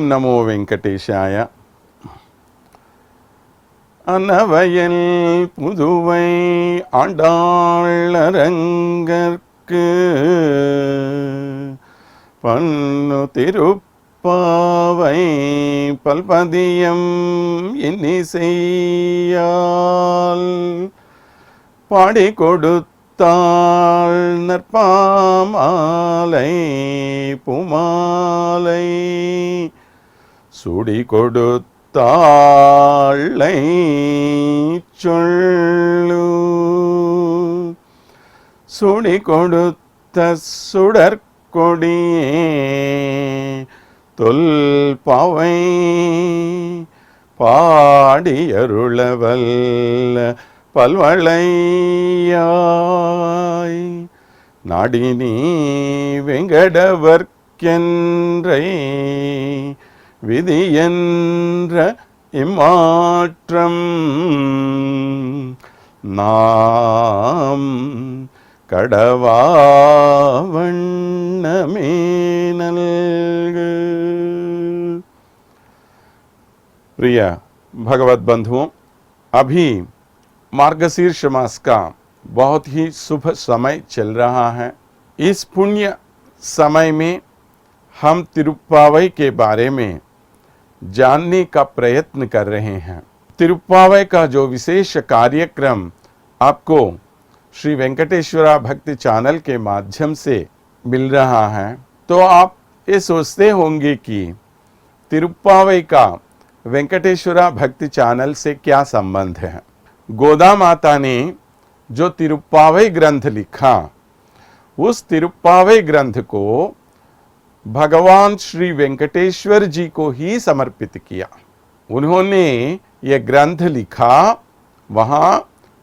नमो वेंकटेशाय। அன்னவயல் புதுவை ஆண்டாளரங்கற்கு பன்னு திருப்பாவை பல்பதியம் இன்னிசையால் பாடி கொடுத்தாள் நற்பாமாலை பூமாலை சூடி கொடுத்தாளை சொல்லு சுடி கொடுத்த சுடற்கொடியே தொல்பாவை பாடியருளவல்ல பல்வளையாய் நாடினி வெங்கடவர்க்கென்றை விதி என்ற இம்மாற்றம் நாம் கடவா வண்ணமே நல்கு। प्रिय भगवत बंधुओं, अभी मार्गशीर्ष मास का बहुत ही शुभ समय चल रहा है। इस पुण्य समय में हम तिरुप्पावई के बारे में जानने का प्रयत्न कर रहे हैं। तिरुप्पावई का जो विशेष कार्यक्रम आपको श्री वेंकटेश्वरा भक्ति चैनल के माध्यम से मिल रहा है, तो आप ये सोचते होंगे कि तिरुप्पावई का वेंकटेश्वरा भक्ति चैनल से क्या संबंध है। गोदा माता ने जो तिरुप्पावई ग्रंथ लिखा, उस तिरुप्पावई ग्रंथ को भगवान श्री वेंकटेश्वर जी को ही समर्पित किया। उन्होंने ये ग्रंथ लिखा वहाँ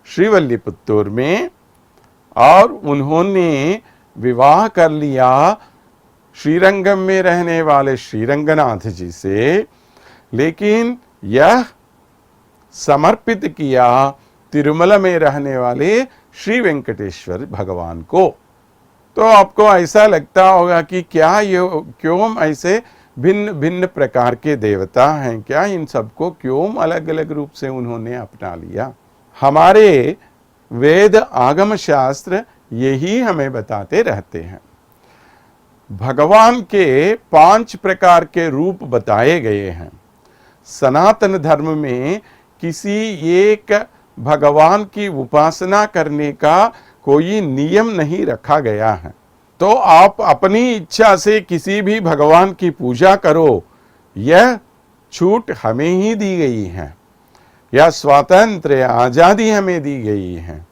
श्रीवल्लीपुत्तूर में, और उन्होंने विवाह कर लिया श्रीरंगम में रहने वाले श्रीरंगनाथ जी से, लेकिन यह समर्पित किया तिरुमला में रहने वाले श्री वेंकटेश्वर भगवान को। तो आपको ऐसा लगता होगा कि क्या ये क्यों ऐसे भिन्न भिन्न प्रकार के देवता हैं, क्या इन सबको क्यों अलग अलग रूप से उन्होंने अपना लिया। हमारे वेद आगम शास्त्र यही हमें बताते रहते हैं। भगवान के 5 प्रकार के रूप बताए गए हैं। सनातन धर्म में किसी एक भगवान की उपासना करने का कोई नियम नहीं रखा गया है। तो आप अपनी इच्छा से किसी भी भगवान की पूजा करो, यह छूट हमें ही दी गई है, यह स्वतंत्र आजादी हमें दी गई है।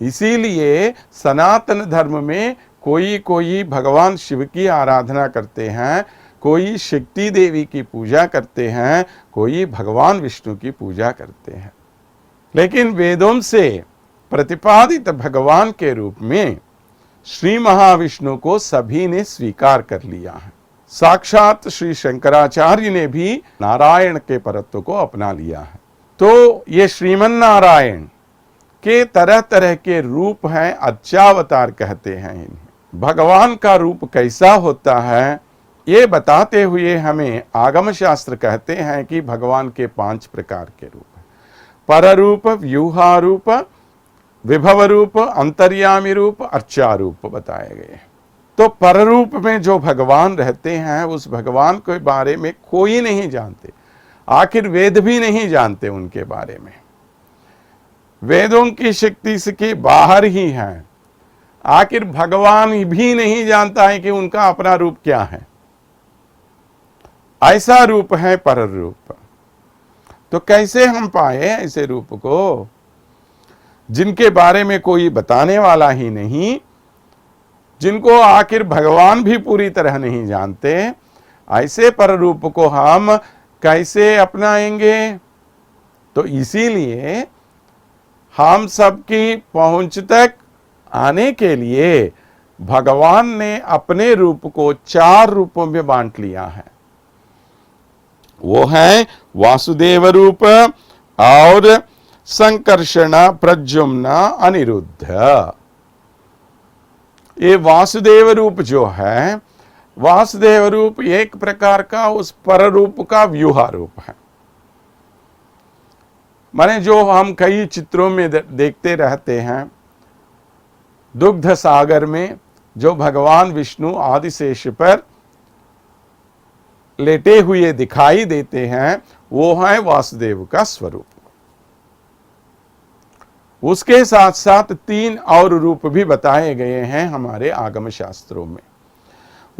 इसीलिए सनातन धर्म में कोई भगवान शिव की आराधना करते हैं, कोई शक्ति देवी की पूजा करते हैं, कोई भगवान विष्णु की पूजा करते हैं। लेकिन वेदों से प्रतिपादित भगवान के रूप में श्री महाविष्णु को सभी ने स्वीकार कर लिया है। साक्षात श्री शंकराचार्य ने भी नारायण के परत्व को अपना लिया है। तो ये श्रीमन नारायण के तरह तरह के रूप हैं, अर्चावतार कहते हैं इन्हें। भगवान का रूप कैसा होता है ये बताते हुए हमें आगम शास्त्र कहते हैं कि भगवान के 5 प्रकार के रूप हैं। पररूप, व्यूहारूप, विभव रूप, अंतर्यामी रूप, अर्चा रूप बताए गए। तो पररूप में जो भगवान रहते हैं उस भगवान के बारे में कोई नहीं जानते, आखिर वेद भी नहीं जानते उनके बारे में। वेदों की शक्ति से बाहर ही हैं, आखिर भगवान भी नहीं जानता है कि उनका अपना रूप क्या है। ऐसा रूप है पररूप। तो कैसे हम पाए ऐसे रूप को जिनके बारे में कोई बताने वाला ही नहीं, जिनको आखिर भगवान भी पूरी तरह नहीं जानते, ऐसे पररूप को हम कैसे अपनाएंगे। तो इसीलिए हम सबकी पहुंच तक आने के लिए भगवान ने अपने रूप को 4 रूपों में बांट लिया है। वो है वासुदेव रूप और संकर्षण, प्रद्युम्न, अनिरुद्ध। ये वासुदेव रूप जो है वासुदेव रूप एक प्रकार का उस पर रूप का व्यूहा रूप है। माने जो हम कई चित्रों में देखते रहते हैं, दुग्ध सागर में जो भगवान विष्णु आदिशेष पर लेटे हुए दिखाई देते हैं, वो है वासुदेव का स्वरूप। उसके साथ साथ 3 और रूप भी बताए गए हैं हमारे आगम शास्त्रों में।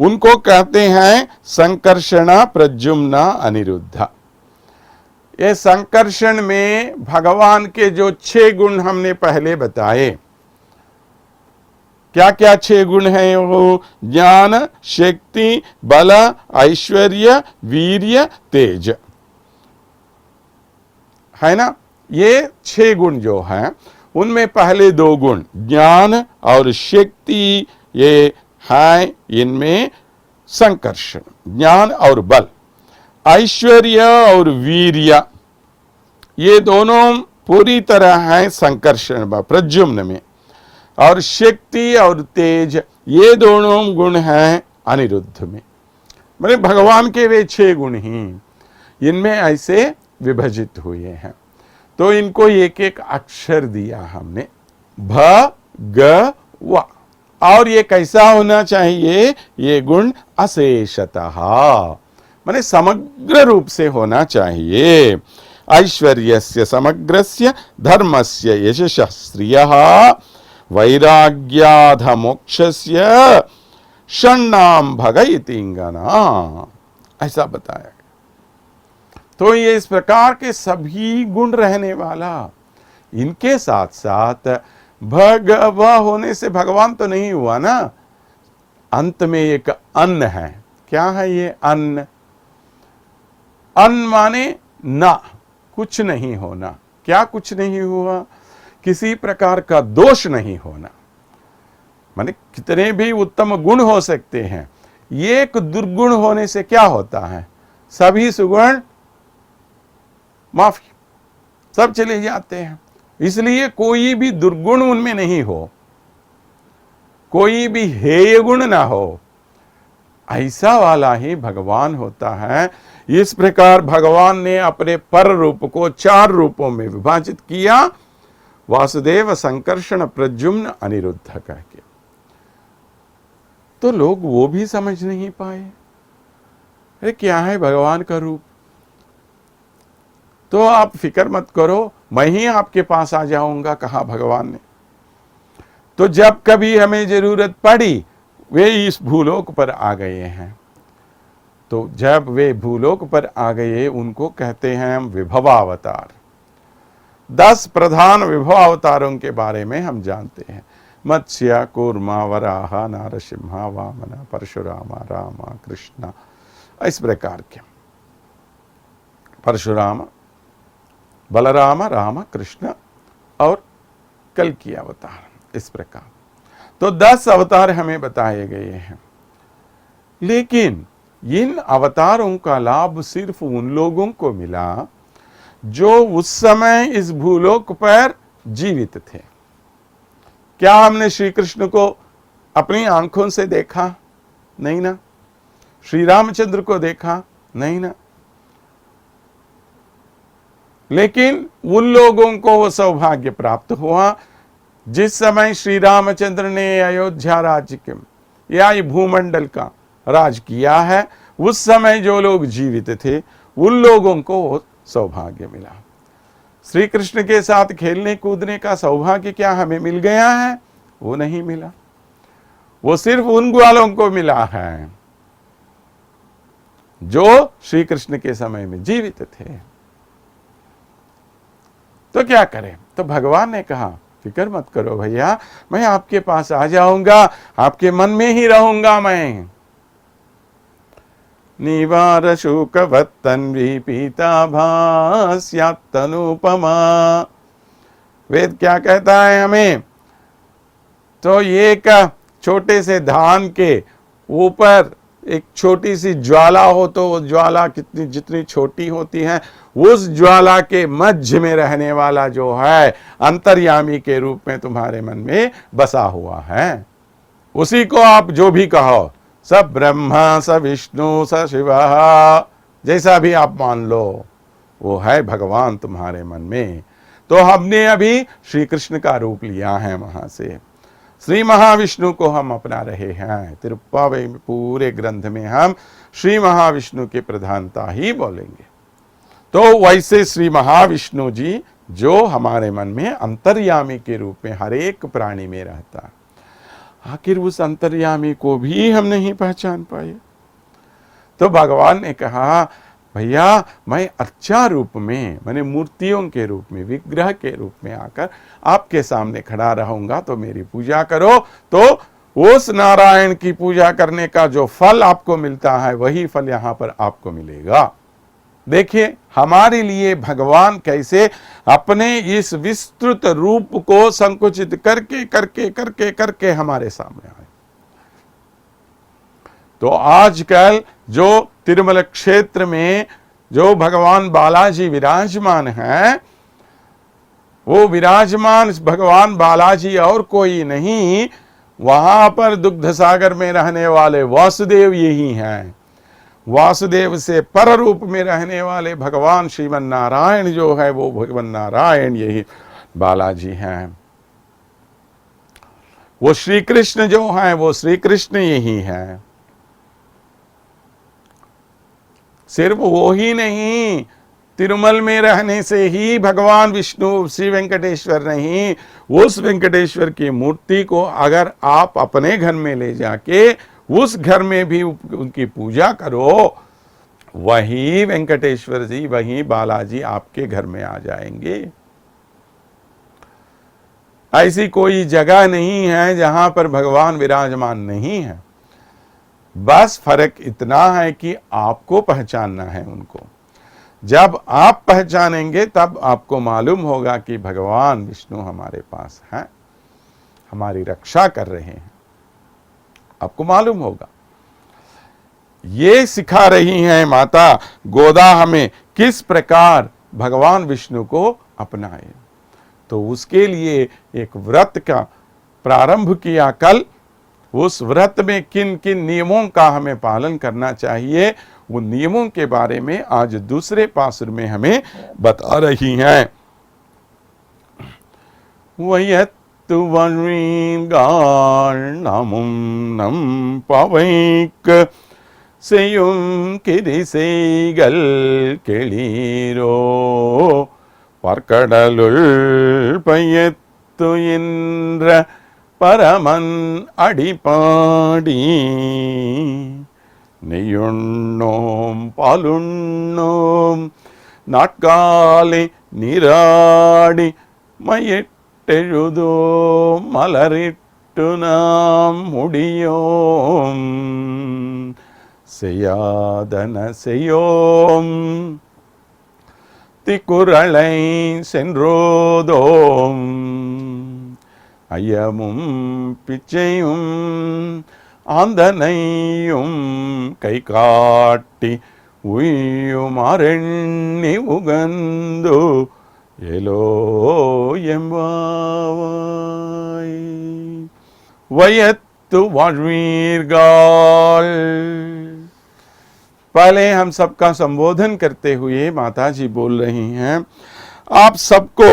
उनको कहते हैं संकर्षण, प्रद्युम्न, अनिरुद्ध। ये संकर्षण में भगवान के जो 6 गुण हमने पहले बताए, क्या क्या 6 गुण हैं वो? ज्ञान, शक्ति, बल, ऐश्वर्य, वीर्य, तेज, है ना। ये 6 गुण जो हैं, उनमें पहले 2 गुण ज्ञान और शक्ति, ये है इनमें संकर्षण, ज्ञान और बल। ऐश्वर्य और वीर्य, ये दोनों पूरी तरह हैं संकर्षण प्रद्युम्न में। और शक्ति और तेज, ये दोनों गुण हैं अनिरुद्ध में। मतलब भगवान के वे 6 गुण ही इनमें ऐसे विभाजित हुए हैं। तो इनको एक एक अक्षर दिया हमने, भ, ग, व। और ये कैसा होना चाहिए? ये गुण अशेषतः, माने समग्र रूप से होना चाहिए। ऐश्वर्यस्य समग्रस्य, धर्मस्य यशः श्रियः, वैराग्याध मोक्षस्य षण्णाम भगयतींगना, ऐसा बताया। तो ये इस प्रकार के सभी गुण रहने वाला, इनके साथ साथ भगव होने से भगवान तो नहीं हुआ ना। अंत में एक अन्न है। क्या है ये अन्न? अन्न माने ना, कुछ नहीं होना। क्या कुछ नहीं हुआ? किसी प्रकार का दोष नहीं होना। माने कितने भी उत्तम गुण हो सकते हैं, एक दुर्गुण होने से क्या होता है? सभी सुगुण माफी, सब चले जाते हैं। इसलिए कोई भी दुर्गुण उनमें नहीं हो, कोई भी हेय गुण ना हो, ऐसा वाला ही भगवान होता है। इस प्रकार भगवान ने अपने पर रूप को 4 रूपों में विभाजित किया, वासुदेव, संकर्षण, प्रद्युम्न, अनिरुद्ध कह के। तो लोग वो भी समझ नहीं पाए, अरे क्या है भगवान का रूप? तो आप फिक्र मत करो, मैं ही आपके पास आ जाऊंगा, कहा भगवान ने। तो जब कभी हमें जरूरत पड़ी, वे इस भूलोक पर आ गए हैं। तो जब वे भूलोक पर आ गए, उनको कहते हैं हम विभवावतार। 10 प्रधान विभवावतारों के बारे में हम जानते हैं। मत्स्य, कूर्मा, वराह, नारसिंह, वामन, परशुराम, राम, कृष्ण, इस प्रकार के। परशुराम, बलराम, राम, कृष्ण और कल्कि अवतार, इस प्रकार। तो 10 अवतार हमें बताए गए हैं। लेकिन इन अवतारों का लाभ सिर्फ उन लोगों को मिला जो उस समय इस भूलोक पर जीवित थे। क्या हमने श्री कृष्ण को अपनी आंखों से देखा? नहीं ना। श्री रामचंद्र को देखा? नहीं ना। लेकिन उन लोगों को वो सौभाग्य प्राप्त हुआ जिस समय श्री रामचंद्र ने अयोध्या राज्य के या भूमंडल का राज किया है, उस समय जो लोग जीवित थे उन लोगों को वो सौभाग्य मिला। श्री कृष्ण के साथ खेलने कूदने का सौभाग्य क्या हमें मिल गया है? वो नहीं मिला। वो सिर्फ उन ग्वालों को मिला है जो श्री कृष्ण के समय में जीवित थे। तो क्या करें? तो भगवान ने कहा फिक्र मत करो भैया, मैं आपके पास आ जाऊंगा, आपके मन में ही रहूंगा मैं। निवार शोकवत्तन्वी पीताभास्यात्तनुपमा। वेद क्या कहता है हमें? तो एक छोटे से धान के ऊपर एक छोटी सी ज्वाला हो, तो वो ज्वाला कितनी जितनी छोटी होती है, उस ज्वाला के मध्य में रहने वाला जो है अंतर्यामी के रूप में तुम्हारे मन में बसा हुआ है। उसी को आप जो भी कहो, स ब्रह्मा स विष्णु स शिव, जैसा भी आप मान लो, वो है भगवान तुम्हारे मन में। तो हमने अभी श्री कृष्ण का रूप लिया है, वहां से श्री महाविष्णु को हम अपना रहे हैं। तिरुप्पावई में पूरे ग्रंथ में हम श्री महाविष्णु की प्रधानता ही बोलेंगे। तो वैसे श्री महाविष्णु जी जो हमारे मन में अंतर्यामी के रूप में हर एक प्राणी में रहता, आखिर उस अंतर्यामी को भी हम नहीं पहचान पाए। तो भगवान ने कहा, भैया मैं अर्चा रूप में, मैंने मूर्तियों के रूप में, विग्रह के रूप में आकर आपके सामने खड़ा रहूंगा, तो मेरी पूजा करो। तो उस नारायण की पूजा करने का जो फल आपको मिलता है, वही फल यहां पर आपको मिलेगा। देखिए हमारे लिए भगवान कैसे अपने इस विस्तृत रूप को संकुचित करके करके करके करके हमारे सामने आए। तो आजकल जो तिरुमल क्षेत्र में जो भगवान बालाजी विराजमान हैं, वो विराजमान भगवान बालाजी और कोई नहीं, वहां पर दुग्ध सागर में रहने वाले वासुदेव यही हैं। वासुदेव से पर रूप में रहने वाले भगवान श्रीमन नारायण जो है, वो भगवान नारायण यही बालाजी हैं। वो श्री कृष्ण जो हैं, वो श्री कृष्ण यही हैं। सिर्फ वो ही नहीं, तिरुमल में रहने से ही भगवान विष्णु श्री वेंकटेश्वर नहीं, उस वेंकटेश्वर की मूर्ति को अगर आप अपने घर में ले जाके उस घर में भी उनकी पूजा करो, वही वेंकटेश्वर जी, वही बालाजी आपके घर में आ जाएंगे। ऐसी कोई जगह नहीं है जहां पर भगवान विराजमान नहीं है। बस फर्क इतना है कि आपको पहचानना है उनको। जब आप पहचानेंगे तब आपको मालूम होगा कि भगवान विष्णु हमारे पास हैं, हमारी रक्षा कर रहे हैं, आपको मालूम होगा। ये सिखा रही हैं माता गोदा हमें किस प्रकार भगवान विष्णु को अपनाए। तो उसके लिए एक व्रत का प्रारंभ किया कल। उस व्रत में किन किन नियमों का हमें पालन करना चाहिए, वो नियमों के बारे में आज दूसरे पासुर में हमें बता रही हैं। वयत्तु वरीगार्णमुं नम पवैक सेयुं किरिसैगल केळीरो पर्कडलुल पयत्तु इंद्र परमन अडिपाडी நெய்யுண்ணோம் பாலுண்ணோம் நாட்காலை நீராடி மையிட்டெழுதோம் மலரிட்டு நாம் முடியோம் செய்யாதன செய்யோம் திக்குறளை சென்றோதோம் ஐயமும் பிச்சையும் ஆந்தனையும் கை காட்டி உய்யுமாறெண்ணி உகந்து எலோ எம்பாவாய் வயத்து வாழ்வீர்கள்। पहले हम सबका संबोधन करते हुए माता जी बोल रही हैं, आप सबको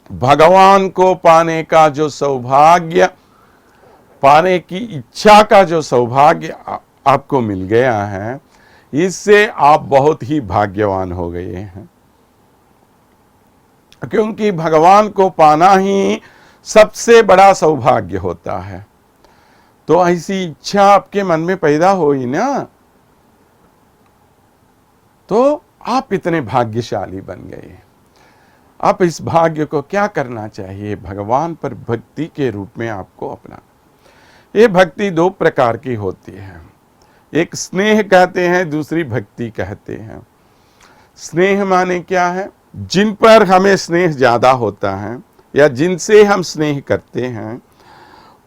भगवान को पाने का जो सौभाग्य, पाने की इच्छा का जो सौभाग्य आपको मिल गया है, इससे आप बहुत ही भाग्यवान हो गए हैं। क्योंकि भगवान को पाना ही सबसे बड़ा सौभाग्य होता है। तो ऐसी इच्छा आपके मन में पैदा हुई ना, तो आप इतने भाग्यशाली बन गए। आप इस भाग्य को क्या करना चाहिए, भगवान पर भक्ति के रूप में आपको अपना। ये भक्ति दो प्रकार की होती है, एक स्नेह कहते हैं, दूसरी भक्ति कहते हैं। स्नेह माने क्या है, जिन पर हमें स्नेह ज्यादा होता है या जिनसे हम स्नेह करते हैं,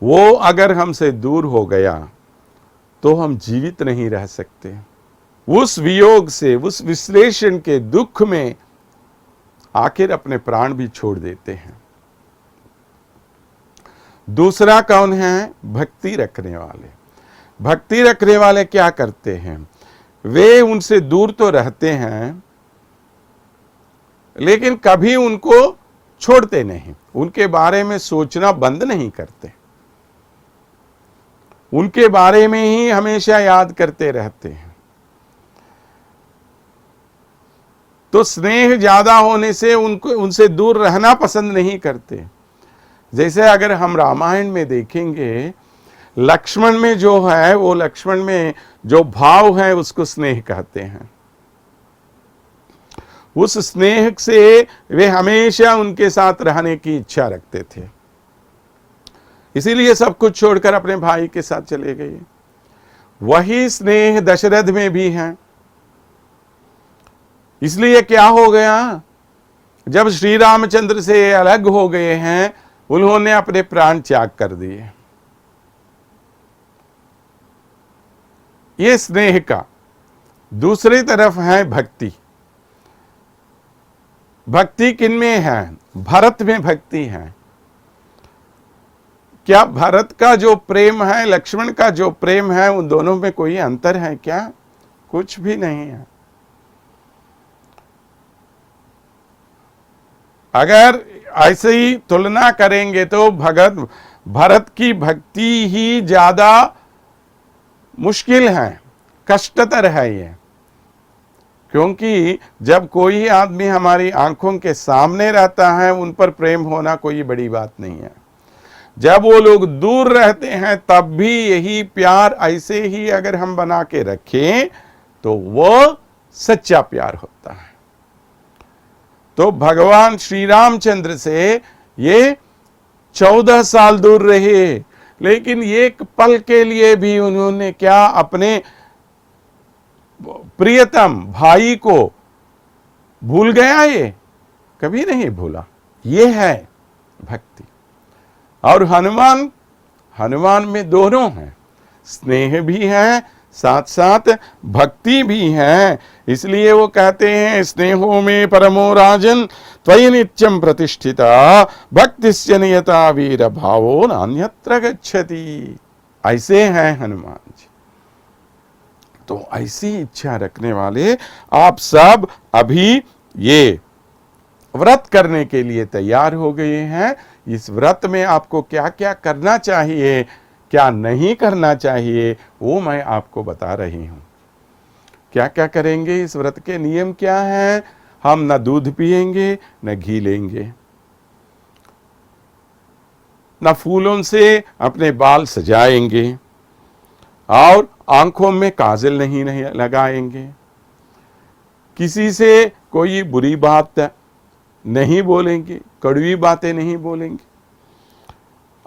वो अगर हमसे दूर हो गया तो हम जीवित नहीं रह सकते। उस वियोग से, उस विश्लेषण के दुख में आखिर अपने प्राण भी छोड़ देते हैं। दूसरा कौन है, भक्ति रखने वाले। भक्ति रखने वाले क्या करते हैं, वे उनसे दूर तो रहते हैं लेकिन कभी उनको छोड़ते नहीं, उनके बारे में सोचना बंद नहीं करते, उनके बारे में ही हमेशा याद करते रहते हैं। तो स्नेह ज्यादा होने से उनको उनसे दूर रहना पसंद नहीं करते। जैसे अगर हम रामायण में देखेंगे, लक्ष्मण में जो है वो लक्ष्मण में जो भाव है उसको स्नेह कहते हैं। उस स्नेह से वे हमेशा उनके साथ रहने की इच्छा रखते थे, इसीलिए सब कुछ छोड़कर अपने भाई के साथ चले गए। वही स्नेह दशरथ में भी है। इसलिए क्या हो गया, जब श्री रामचंद्र से अलग हो गए हैं, उन्होंने अपने प्राण त्याग कर दिए। ये स्नेह का। दूसरी तरफ है भक्ति। भक्ति किनमें है? भरत में भक्ति है। क्या भरत का जो प्रेम है, लक्ष्मण का जो प्रेम है, उन दोनों में कोई अंतर है क्या? कुछ भी नहीं है। अगर ऐसे ही तुलना करेंगे तो भरत की भक्ति ही ज्यादा मुश्किल है, कष्टतर है ये। क्योंकि जब कोई आदमी हमारी आंखों के सामने रहता है, उन पर प्रेम होना कोई बड़ी बात नहीं है। जब वो लोग दूर रहते हैं तब भी यही प्यार ऐसे ही अगर हम बना के रखें तो वो सच्चा प्यार होता है। तो भगवान श्री रामचंद्र से ये 14 साल दूर रहे, लेकिन एक पल के लिए भी उन्होंने क्या अपने प्रियतम भाई को भूल गया? ये कभी नहीं भूला। ये है भक्ति। और हनुमान में दोनों हैं, स्नेह भी है, साथ साथ भक्ति भी है। इसलिए वो कहते हैं, स्नेहो में परमो राजन त्वयि नित्यम प्रतिष्ठिता भक्तिश्च नियता वीर भावो नान्यत्र गच्छति। ऐसे हैं हनुमान जी। तो ऐसी इच्छा रखने वाले आप सब अभी ये व्रत करने के लिए तैयार हो गए हैं। इस व्रत में आपको क्या क्या करना चाहिए, क्या नहीं करना चाहिए, वो मैं आपको बता रही हूं। क्या क्या करेंगे, इस व्रत के नियम क्या हैं? हम न दूध पिएंगे, न घी लेंगे, न फूलों से अपने बाल सजाएंगे, और आंखों में काजल नहीं लगाएंगे, किसी से कोई बुरी बात नहीं बोलेंगे, कड़वी बातें नहीं बोलेंगे,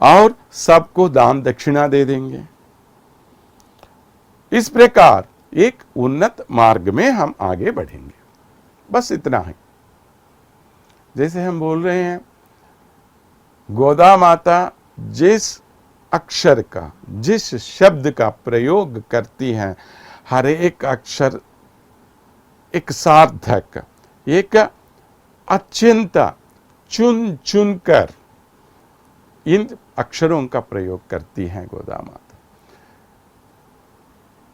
और सबको दान दक्षिणा दे देंगे। इस प्रकार एक उन्नत मार्ग में हम आगे बढ़ेंगे। बस इतना है। जैसे हम बोल रहे हैं, गोदा माता जिस अक्षर का, जिस शब्द का प्रयोग करती हैं, हर एक अक्षर एक सार्थक, एक अत्यंत चुन चुन कर इन अक्षरों का प्रयोग करती हैं गोदा माता।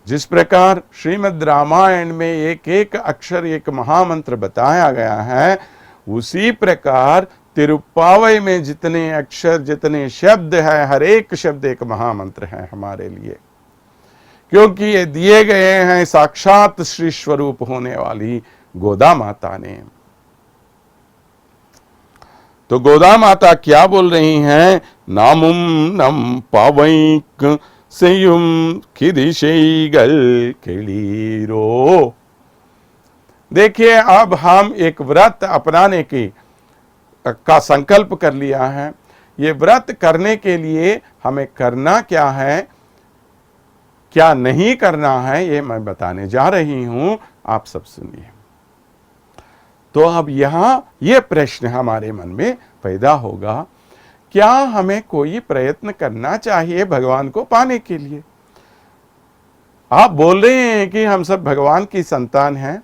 जिस प्रकार श्रीमद् रामायण में एक एक अक्षर एक महामंत्र बताया गया है, उसी प्रकार तिरुप्पावई में जितने अक्षर, जितने शब्द है, हर एक शब्द एक महामंत्र है हमारे लिए। क्योंकि ये दिए गए हैं साक्षात श्री स्वरूप होने वाली गोदा माता ने। तो गोदा माता क्या बोल रही हैं? नामुम नम पावैक सेयुम खिदिशेगल केलीरो। देखिए, अब हम एक व्रत अपनाने का संकल्प कर लिया है। ये व्रत करने के लिए हमें करना क्या है, क्या नहीं करना है, ये मैं बताने जा रही हूं। आप सब सुनिए। तो अब यहां ये प्रश्न हमारे मन में पैदा होगा, क्या हमें कोई प्रयत्न करना चाहिए भगवान को पाने के लिए? आप बोल रहे हैं कि हम सब भगवान की संतान हैं,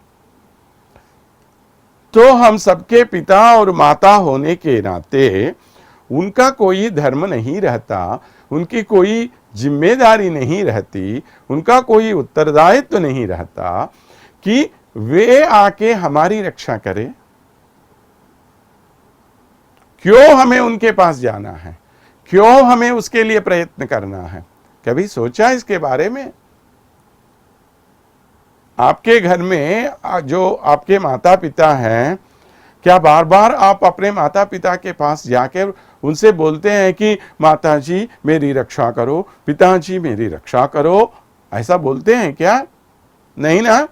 तो हम सबके पिता और माता होने के नाते उनका कोई धर्म नहीं रहता, उनकी कोई जिम्मेदारी नहीं रहती, उनका कोई उत्तरदायित्व तो नहीं रहता कि वे आके हमारी रक्षा करें? क्यों हमें उनके पास जाना है? क्यों हमें उसके लिए प्रयत्न करना है? कभी सोचा इसके बारे में? आपके घर में जो आपके माता पिता हैं, क्या बार बार आप अपने माता पिता के पास जाकर उनसे बोलते हैं कि माताजी मेरी रक्षा करो, पिताजी मेरी रक्षा करो? ऐसा बोलते हैं क्या? नहीं ना।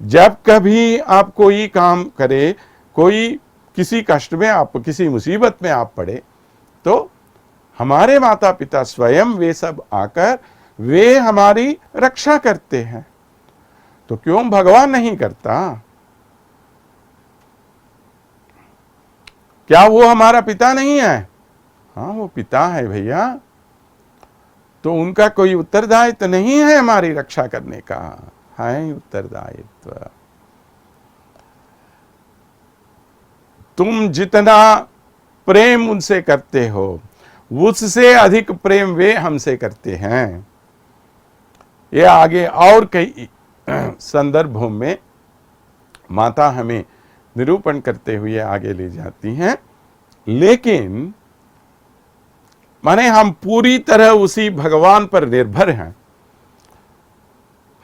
जब कभी आप कोई काम करे, कोई किसी कष्ट में, आप किसी मुसीबत में आप पड़े, तो हमारे माता पिता स्वयं वे सब आकर वे हमारी रक्षा करते हैं। तो क्यों भगवान नहीं करता? क्या वो हमारा पिता नहीं है? हाँ, वो पिता है भैया। तो उनका कोई उत्तरदायित्व नहीं है हमारी रक्षा करने का? है उत्तरदायित्व। तुम जितना प्रेम उनसे करते हो, उससे अधिक प्रेम वे हमसे करते हैं। ये आगे और कई संदर्भों में माता हमें निरूपण करते हुए आगे ले जाती हैं। लेकिन माने हम पूरी तरह उसी भगवान पर निर्भर हैं।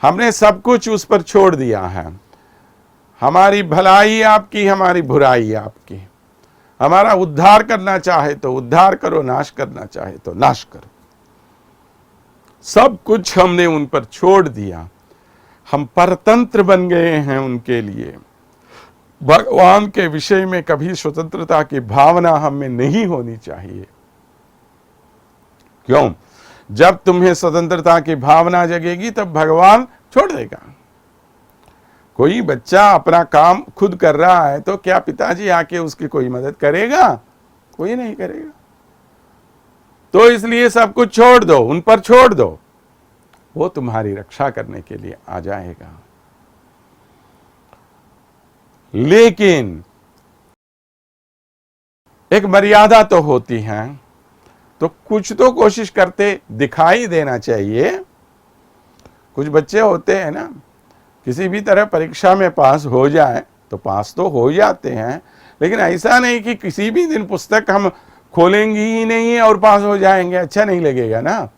हमने सब कुछ उस पर छोड़ दिया है। हमारी भलाई आपकी, हमारी बुराई आपकी। हमारा उद्धार करना चाहे तो उद्धार करो, नाश करना चाहे तो नाश करो। सब कुछ हमने उन पर छोड़ दिया। हम परतंत्र बन गए हैं उनके लिए। भगवान के विषय में कभी स्वतंत्रता की भावना हम में नहीं होनी चाहिए। क्यों? जब तुम्हें स्वतंत्रता की भावना जगेगी तब भगवान छोड़ देगा। कोई बच्चा अपना काम खुद कर रहा है तो क्या पिताजी आके उसकी कोई मदद करेगा? कोई नहीं करेगा। तो इसलिए सब कुछ छोड़ दो, उन पर छोड़ दो, वो तुम्हारी रक्षा करने के लिए आ जाएगा। लेकिन एक मर्यादा तो होती है, तो कुछ तो कोशिश करते दिखाई देना चाहिए। कुछ बच्चे होते हैं ना, किसी भी तरह परीक्षा में पास हो जाए तो पास तो हो जाते हैं, लेकिन ऐसा नहीं कि किसी भी दिन पुस्तक हम खोलेंगे ही नहीं और पास हो जाएंगे। अच्छा नहीं लगेगा ना।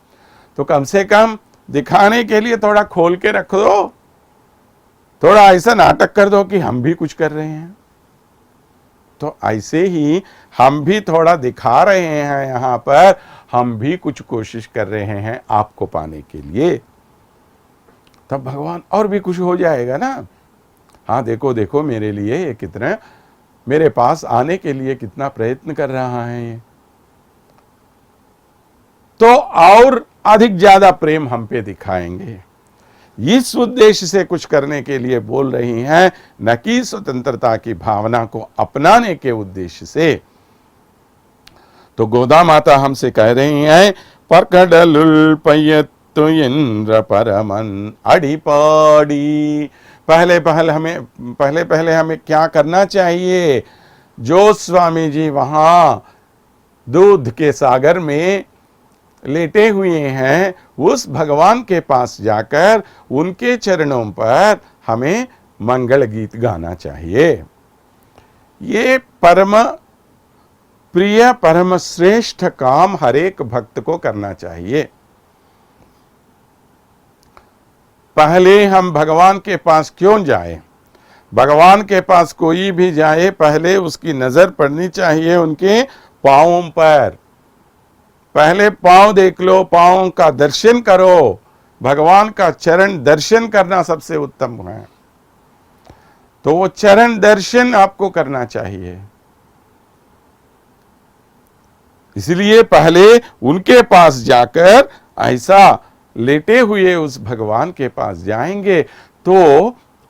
तो कम से कम दिखाने के लिए थोड़ा खोल के रख दो, थोड़ा ऐसा नाटक कर दो कि हम भी कुछ कर रहे हैं। तो ऐसे ही हम भी थोड़ा दिखा रहे हैं, यहां पर हम भी कुछ कोशिश कर रहे हैं आपको पाने के लिए। तब भगवान और भी खुश हो जाएगा ना। हाँ, देखो देखो मेरे लिए ये कितना, मेरे पास आने के लिए कितना प्रयत्न कर रहा है ये। तो और अधिक ज्यादा प्रेम हम पे दिखाएंगे। इस उद्देश्य से कुछ करने के लिए बोल रही हैं, न कि स्वतंत्रता की भावना को अपनाने के उद्देश्य से। तो गोदा माता हमसे कह रही हैं, परकडलुल्पयत्तु इंद्र परमन अड़िपाड़ी। पहले पहले हमें क्या करना चाहिए? जो स्वामी जी वहां दूध के सागर में लेटे हुए हैं, उस भगवान के पास जाकर उनके चरणों पर हमें मंगल गीत गाना चाहिए। ये परम प्रिय, परम श्रेष्ठ काम हर एक भक्त को करना चाहिए। पहले हम भगवान के पास क्यों जाए? भगवान के पास कोई भी जाए, पहले उसकी नजर पड़नी चाहिए उनके पांवों पर। पहले पांव देख लो, पांव का दर्शन करो। भगवान का चरण दर्शन करना सबसे उत्तम है। तो वो चरण दर्शन आपको करना चाहिए। इसलिए पहले उनके पास जाकर ऐसा लेटे हुए उस भगवान के पास जाएंगे तो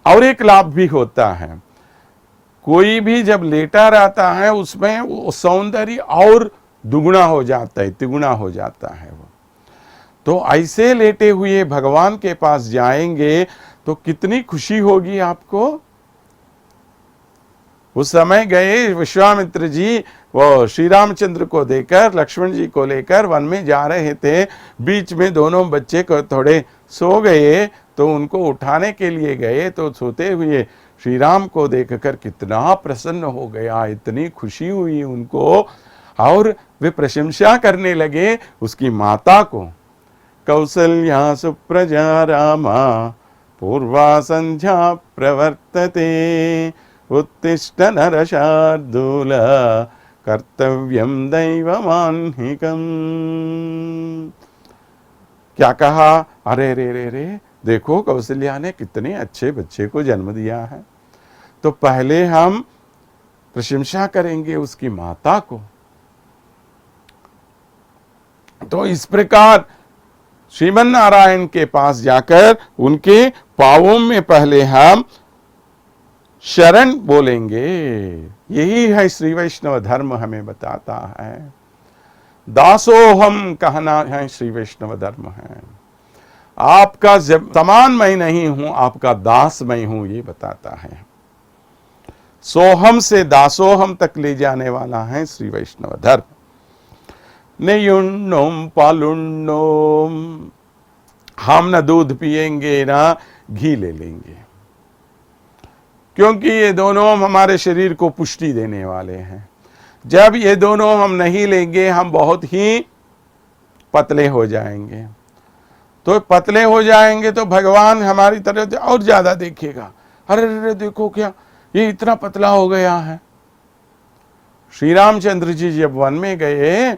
और एक लाभ भी होता है। कोई भी जब लेटा रहता है उसमें वो सौंदर्य और दुगुना हो जाता है, तिगुना हो जाता है वो। तो ऐसे लेटे हुए भगवान के पास जाएंगे तो कितनी खुशी होगी आपको। उस समय गए विश्वामित्र जी वो श्री रामचंद्र को देकर लक्ष्मण जी को लेकर वन में जा रहे थे। बीच में दोनों बच्चे को थोड़े सो गए तो उनको उठाने के लिए गए तो सोते हुए श्री राम को देखकर कितना प्रसन्न हो गया, इतनी खुशी हुई उनको और वे प्रशंसा करने लगे उसकी माता को। कौसल्या सुप्रजा रामा पूर्वा संध्या प्रवर्तते उत्तिष्ठ नरशार्दूल कर्तव्यम दैवमान्हिकम्। क्या कहा? अरे रे रे रे, देखो कौशल्या ने कितने अच्छे बच्चे को जन्म दिया है, तो पहले हम प्रशंसा करेंगे उसकी माता को। तो इस प्रकार श्रीमन नारायण के पास जाकर उनके पांवों में पहले हम शरण बोलेंगे। यही है श्री वैष्णव धर्म हमें बताता है। दासोहम कहना है श्री वैष्णव धर्म है। आपका जब समान मैं नहीं हूं, आपका दास मैं हूं, ये बताता है। सोहम से दासोहम तक ले जाने वाला है श्री वैष्णव धर्म। नेयुन्नोम पालुन्नोम, हम न दूध पिएंगे ना घी ले लेंगे, क्योंकि ये दोनों हमारे शरीर को पुष्टि देने वाले हैं। जब ये दोनों हम नहीं लेंगे हम बहुत ही पतले हो जाएंगे। तो पतले हो जाएंगे तो भगवान हमारी तरफ और ज्यादा देखेगा। अरे देखो क्या ये इतना पतला हो गया है। श्री रामचंद्र जी जब वन में गए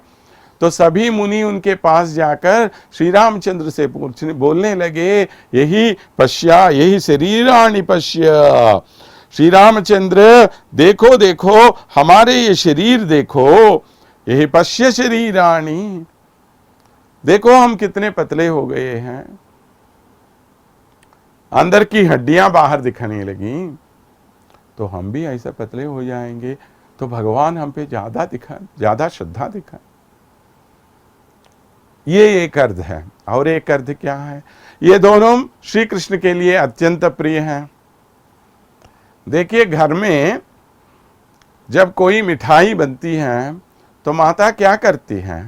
तो सभी मुनि उनके पास जाकर श्री रामचंद्र से बोलने लगे, यही पश्या यही शरीराणि पश्य। श्री रामचंद्र देखो देखो हमारे ये शरीर देखो, यही पश्य शरीराणि, देखो हम कितने पतले हो गए हैं। अंदर की हड्डियां बाहर दिखने लगी, तो हम भी ऐसा पतले हो जाएंगे तो भगवान हम पे ज्यादा श्रद्धा दिखा। ये एक अर्थ है। और एक अर्थ क्या है? ये दोनों श्री कृष्ण के लिए अत्यंत प्रिय हैं। देखिए घर में जब कोई मिठाई बनती है तो माता क्या करती है?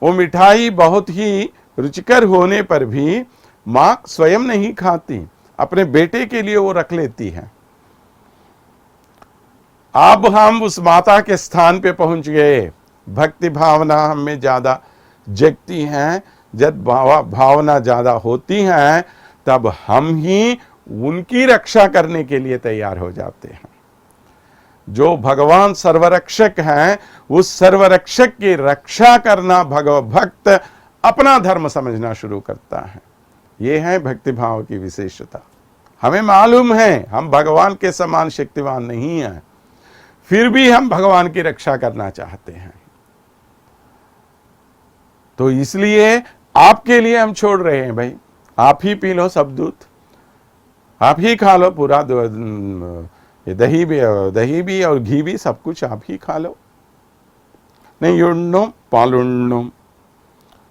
वो मिठाई बहुत ही रुचिकर होने पर भी मां स्वयं नहीं खाती, अपने बेटे के लिए वो रख लेती है। अब हम उस माता के स्थान पे पहुंच गए। भक्ति भावना हमें ज्यादा जगती हैं। जब भावना ज्यादा होती हैं तब हम ही उनकी रक्षा करने के लिए तैयार हो जाते हैं। जो भगवान सर्वरक्षक हैं, उस सर्वरक्षक की रक्षा करना भक्त अपना धर्म समझना शुरू करता है। ये है भक्ति भाव की विशेषता। हमें मालूम है हम भगवान के समान शक्तिवान नहीं हैं, फिर भी हम भगवान की रक्षा करना चाहते हैं। तो इसलिए आपके लिए हम छोड़ रहे हैं भाई, आप ही पी लो सब दूध, आप ही खा लो पूरा दही भी और घी भी, सब कुछ आप ही खा लो। नहीं युण्णो पालुण्णो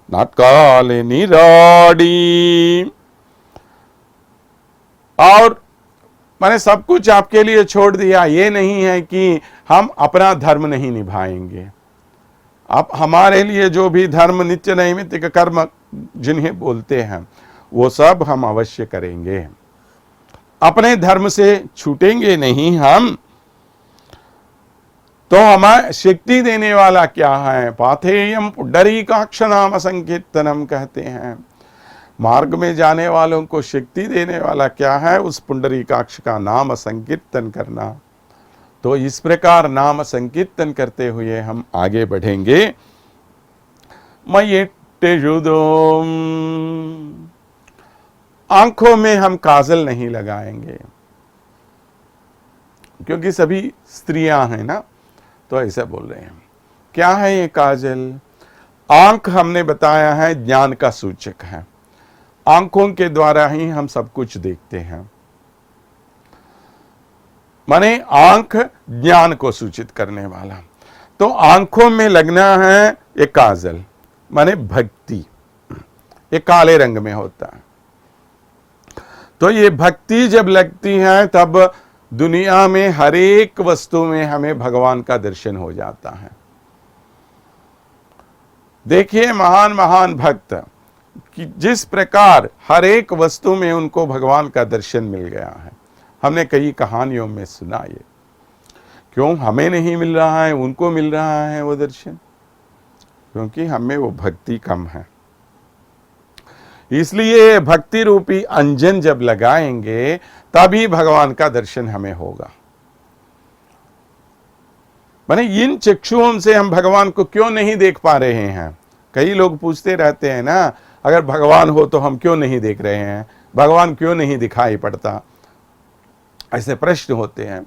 नाटकाले निराड़ी, और मैंने सब कुछ आपके लिए छोड़ दिया। ये नहीं है कि हम अपना धर्म नहीं निभाएंगे। आप हमारे लिए जो भी धर्म नित्य नैमित्तिक कर्म जिन्हें बोलते हैं वो सब हम अवश्य करेंगे। अपने धर्म से छूटेंगे नहीं हम। तो हमें शक्ति देने वाला क्या है? पाथेयम पुंडरीकाक्ष नाम संकीर्तनम कहते हैं। मार्ग में जाने वालों को शक्ति देने वाला क्या है? उस पुंडरीकाक्ष का नाम संकीर्तन करना। तो इस प्रकार नाम संकीर्तन करते हुए हम आगे बढ़ेंगे। मयिट्टिजुदोम, आंखों में हम काजल नहीं लगाएंगे, क्योंकि सभी स्त्रियां हैं ना, तो ऐसा बोल रहे हैं। क्या है ये काजल? आंख हमने बताया है ज्ञान का सूचक है। आंखों के द्वारा ही हम सब कुछ देखते हैं। माने आंख ज्ञान को सूचित करने वाला। तो आंखों में लगना है ये काजल, माने भक्ति। ये काले रंग में होता है। तो ये भक्ति जब लगती है तब दुनिया में हर एक वस्तु में हमें भगवान का दर्शन हो जाता है। देखिए महान महान भक्त कि जिस प्रकार हर एक वस्तु में उनको भगवान का दर्शन मिल गया है। हमने कई कहानियों में सुना ये। क्यों हमें नहीं मिल रहा है, उनको मिल रहा है वो दर्शन? क्योंकि हमें वो भक्ति कम है। इसलिए भक्ति रूपी अंजन जब लगाएंगे तभी भगवान का दर्शन हमें होगा। माने इन चक्षुओं से हम भगवान को क्यों नहीं देख पा रहे हैं? कई लोग पूछते रहते हैं ना, अगर भगवान हो तो हम क्यों नहीं देख रहे हैं, भगवान क्यों नहीं दिखाई पड़ता, ऐसे प्रश्न होते हैं।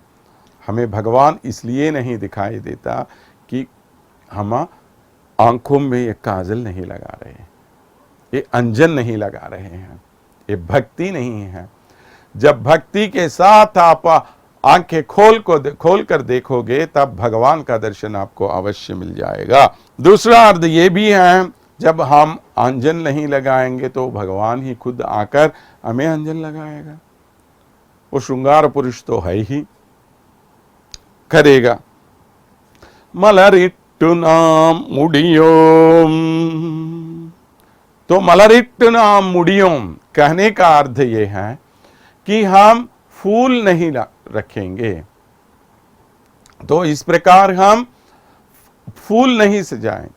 हमें भगवान इसलिए नहीं दिखाई देता कि हम आंखों में ये काजल नहीं लगा रहे हैं, ये अंजन नहीं लगा रहे हैं, ये भक्ति नहीं है। जब भक्ति के साथ आप आंखें खोल कर देखोगे तब भगवान का दर्शन आपको अवश्य मिल जाएगा। दूसरा अर्थ ये भी है, जब हम अंजन नहीं लगाएंगे तो भगवान ही खुद आकर हमें अंजन लगाएगा। वो श्रृंगार पुरुष तो है ही, करेगा। मलरिट्टु नाम मुडियोम, तो मलरिट्टु नाम मुडियोम कहने का अर्थ ये है कि हम फूल नहीं रखेंगे। तो इस प्रकार हम फूल नहीं सजाएं।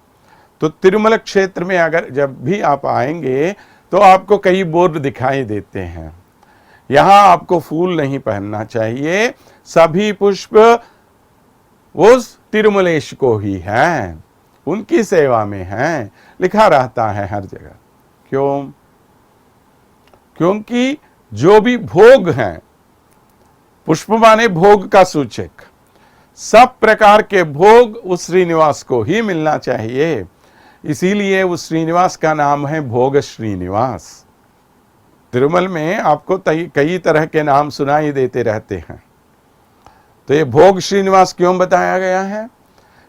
तो तिरुमला क्षेत्र में अगर जब भी आप आएंगे तो आपको कई बोर्ड दिखाई देते हैं, यहां आपको फूल नहीं पहनना चाहिए, सभी पुष्प उस तिरुमलेश को ही हैं, उनकी सेवा में हैं, लिखा रहता है हर जगह। क्यों? क्योंकि जो भी भोग हैं, पुष्प माने भोग का सूचक, सब प्रकार के भोग उस श्रीनिवास को ही मिलना चाहिए। इसीलिए उस श्रीनिवास का नाम है भोग श्रीनिवास। तिरुमल में आपको कई तरह के नाम सुनाई देते रहते हैं। तो ये भोग श्रीनिवास क्यों बताया गया है?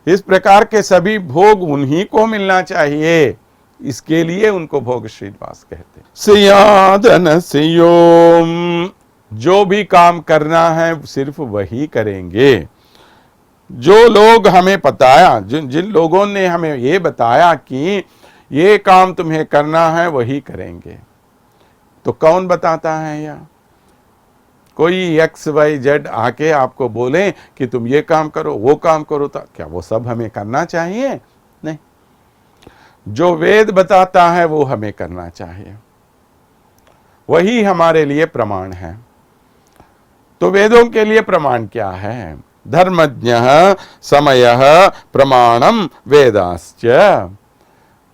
इस प्रकार के सभी भोग उन्हीं को मिलना चाहिए, इसके लिए उनको भोग श्रीनिवास कहते हैं। सियादन सियोम, जो भी काम करना है सिर्फ वही करेंगे। जो लोग हमें बताया, जिन लोगों ने हमें ये बताया कि ये काम तुम्हें करना है वही करेंगे। तो कौन बताता है? या कोई XYZ आके आपको बोले कि तुम ये काम करो, वो काम करो, तो क्या वो सब हमें करना चाहिए? नहीं। जो वेद बताता है वो हमें करना चाहिए, वही हमारे लिए प्रमाण है। तो वेदों के लिए प्रमाण क्या है? धर्मज्ञः समयः प्रमाणम वेदाश्च,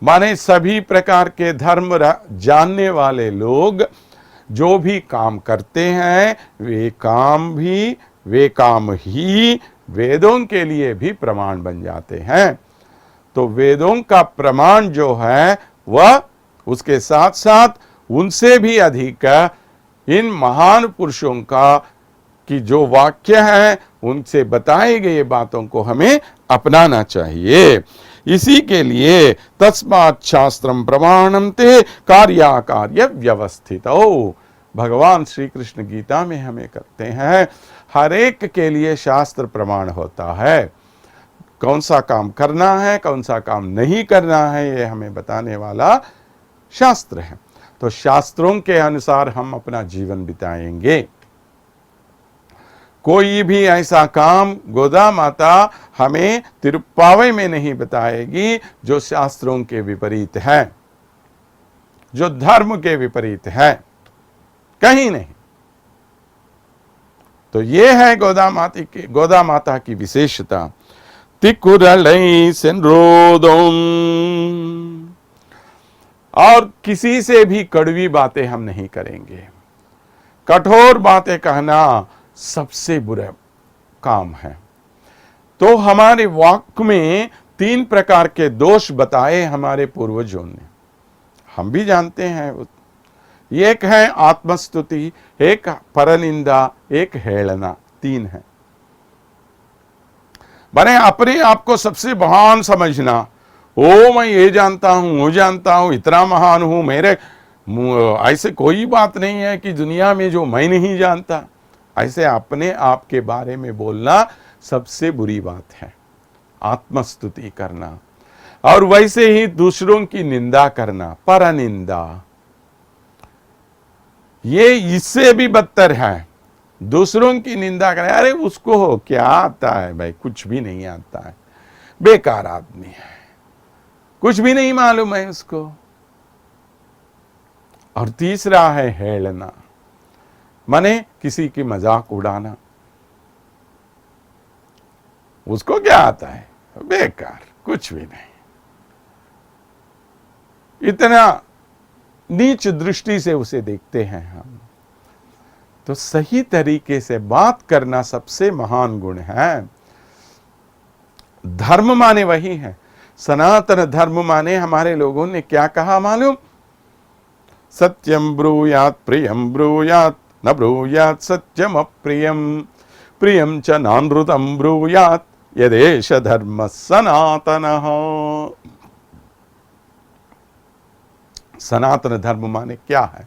माने सभी प्रकार के धर्म जानने वाले लोग जो भी काम करते हैं वे काम ही वेदों के लिए भी प्रमाण बन जाते हैं। तो वेदों का प्रमाण जो है वह उसके साथ साथ उनसे भी अधिक इन महान पुरुषों का कि जो वाक्य है उनसे बताए गए बातों को हमें अपनाना चाहिए। इसी के लिए तस्मात् शास्त्रम प्रमाणम ते कार्याकार्य व्यवस्थितो, भगवान श्री कृष्ण गीता में हमें कहते हैं हर एक के लिए शास्त्र प्रमाण होता है। कौन सा काम करना है, कौन सा काम नहीं करना है, ये हमें बताने वाला शास्त्र है। तो शास्त्रों के अनुसार हम अपना जीवन बिताएंगे। कोई भी ऐसा काम गोदा माता हमें तिरुप्पावई में नहीं बताएगी जो शास्त्रों के विपरीत है, जो धर्म के विपरीत है, कहीं नहीं। तो ये है गोदा माता की विशेषता। तिकुरलई सेनरोदोम, और किसी से भी कड़वी बातें हम नहीं करेंगे। कठोर बातें कहना सबसे बुरा काम है। तो हमारे वाक्य में 3 प्रकार के दोष बताए हमारे पूर्वजों ने, हम भी जानते हैं। एक है आत्मस्तुति, एक परनिंदा, एक हेलना, 3 है। बने अपने आप को सबसे महान समझना, ओ मैं ये जानता हूं, वो जानता हूं, इतना महान हूं, मेरे ऐसे कोई बात नहीं है कि दुनिया में जो मैं नहीं जानता, ऐसे अपने आप के बारे में बोलना सबसे बुरी बात है, आत्मस्तुति करना। और वैसे ही दूसरों की निंदा करना, परनिंदा, ये इससे भी बदतर है। दूसरों की निंदा करें, अरे उसको हो क्या आता है भाई, कुछ भी नहीं आता है, बेकार आदमी है, कुछ भी नहीं मालूम है उसको। और तीसरा है हेलना, माने किसी की मजाक उड़ाना, उसको क्या आता है, बेकार, कुछ भी नहीं। इतना नीच दृष्टि से उसे देखते हैं हम। तो सही तरीके से बात करना सबसे महान गुण है। धर्म माने वही है, सनातन धर्म माने हमारे लोगों ने क्या कहा मालूम? सत्यम ब्रूयात प्रियम ब्रूयात न ब्रूयात सत्यम अप्रियम, प्रियम च नानृतम ब्रूयात यदेश धर्म सनातनः। सनातन धर्म माने क्या है?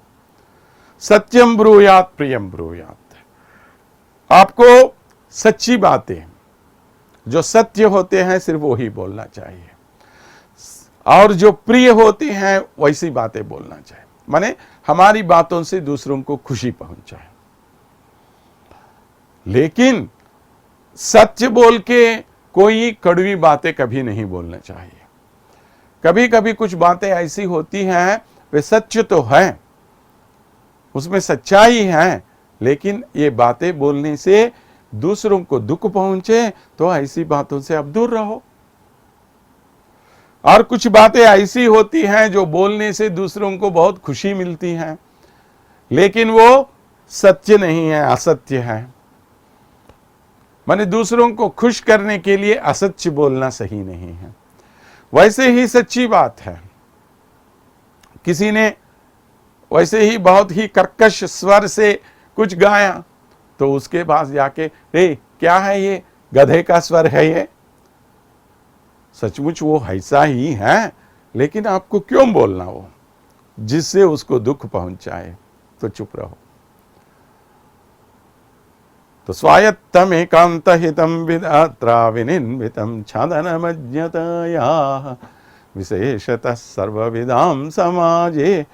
सत्यम ब्रूयात प्रियम ब्रूयात। आपको सच्ची बातें, जो सत्य होते हैं सिर्फ वही बोलना चाहिए, और जो प्रिय होती हैं वैसी बातें बोलना चाहिए। माने हमारी बातों से दूसरों को खुशी पहुंचाए। लेकिन सत्य बोल के कोई कड़वी बातें कभी नहीं बोलना चाहिए। कभी कभी कुछ बातें ऐसी होती हैं, वे सत्य तो है, उसमें सच्चाई है, लेकिन ये बातें बोलने से दूसरों को दुख पहुंचे, तो ऐसी बातों से अब दूर रहो। और कुछ बातें ऐसी होती हैं जो बोलने से दूसरों को बहुत खुशी मिलती है, लेकिन वो सत्य नहीं है, असत्य है। माने दूसरों को खुश करने के लिए असत्य बोलना सही नहीं है। वैसे ही सच्ची बात है, किसी ने वैसे ही बहुत ही कर्कश स्वर से कुछ गाया, तो उसके पास जाके, क्या है ये, गधे का स्वर है ये? सचमुच वो ऐसा ही है, लेकिन आपको क्यों बोलना वो, जिससे उसको दुख पहुंचाए? तो चुप रहो। तो स्वायत्तम एकांत हितम विधात्रा विनिन्वितम छादनमज्ञतया विशेषतः सर्वविदाम समाजे